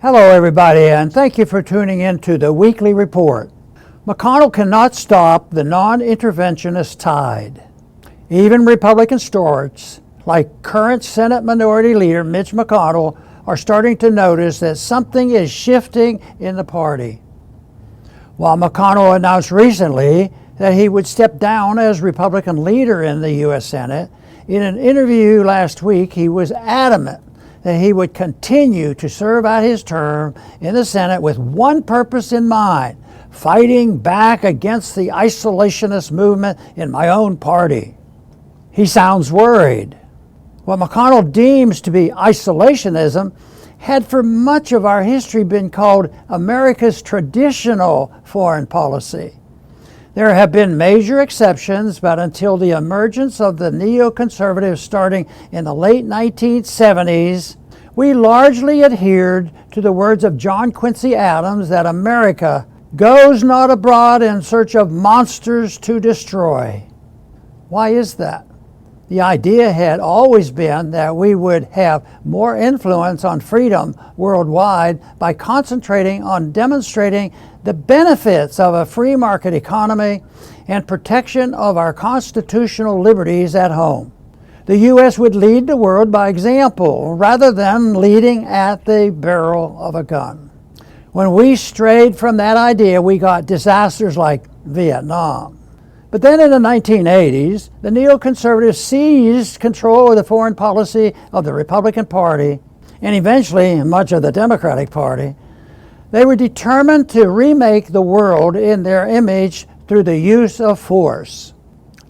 Hello everybody, and thank you for tuning in to the weekly report. McConnell cannot stop the non-interventionist tide. Even Republican stalwarts, like current Senate Minority Leader Mitch McConnell, are starting to notice that something is shifting in the party. While McConnell announced recently that he would step down as Republican leader in the U.S. Senate, in an interview last week he was adamant that he would continue to serve out his term in the Senate with one purpose in mind: fighting back against the isolationist movement in my own party. He sounds worried. What McConnell deems to be isolationism had for much of our history been called America's traditional foreign policy. There have been major exceptions, but until the emergence of the neoconservatives starting in the late 1970s, we largely adhered to the words of John Quincy Adams that America goes not abroad in search of monsters to destroy. Why is that? The idea had always been that we would have more influence on freedom worldwide by concentrating on demonstrating the benefits of a free market economy and protection of our constitutional liberties at home. The U.S. would lead the world by example rather than leading at the barrel of a gun. When we strayed from that idea, we got disasters like Vietnam. But then in the 1980s, the neoconservatives seized control of the foreign policy of the Republican Party and eventually much of the Democratic Party. They were determined to remake the world in their image through the use of force.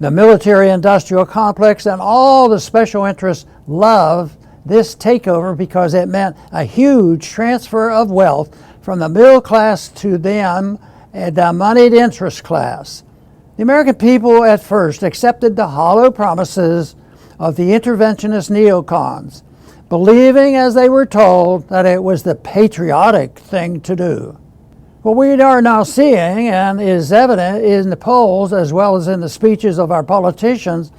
The military-industrial complex and all the special interests loved this takeover because it meant a huge transfer of wealth from the middle class to them, the moneyed interest class. The American people at first accepted the hollow promises of the interventionist neocons, believing, as they were told, that it was the patriotic thing to do. What we are now seeing, and is evident in the polls as well as in the speeches of our politicians,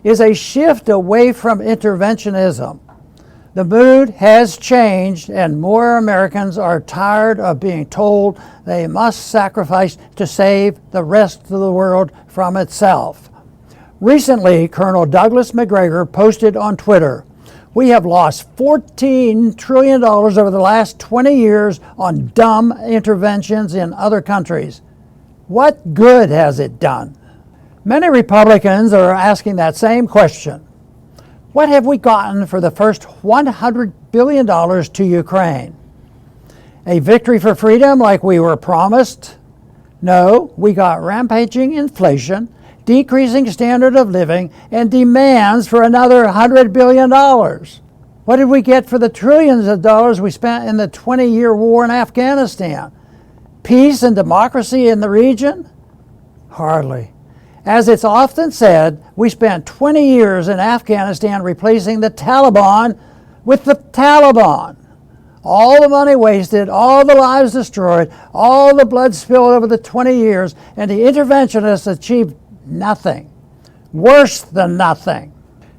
is a shift away from interventionism. The mood has changed, and more Americans are tired of being told they must sacrifice to save the rest of the world from itself. Recently, Colonel Douglas Macgregor posted on Twitter, "We have lost $14 trillion over the last 20 years on dumb interventions in other countries. What good has it done?" Many Republicans are asking that same question. What have we gotten for the first $100 billion to Ukraine? A victory for freedom like we were promised? No, we got rampaging inflation, decreasing standard of living, and demands for another $100 billion. What did we get for the trillions of dollars we spent in the 20-year war in Afghanistan? Peace and democracy in the region? Hardly. As it's often said, we spent 20 years in Afghanistan replacing the Taliban with the Taliban. All the money wasted, all the lives destroyed, all the blood spilled over the 20 years, and the interventionists achieved nothing. Worse than nothing.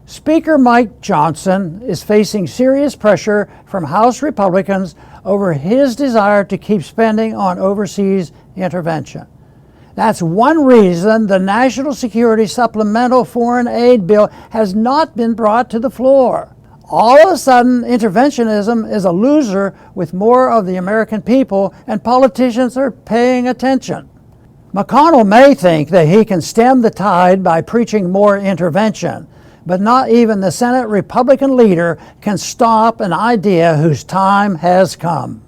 Speaker Mike Johnson is facing serious pressure from House Republicans over his desire to keep spending on overseas intervention. That's one reason the National Security Supplemental Foreign Aid Bill has not been brought to the floor. All of a sudden, interventionism is a loser with more of the American people, and politicians are paying attention. McConnell may think that he can stem the tide by preaching more intervention, but not even the Senate Republican leader can stop an idea whose time has come.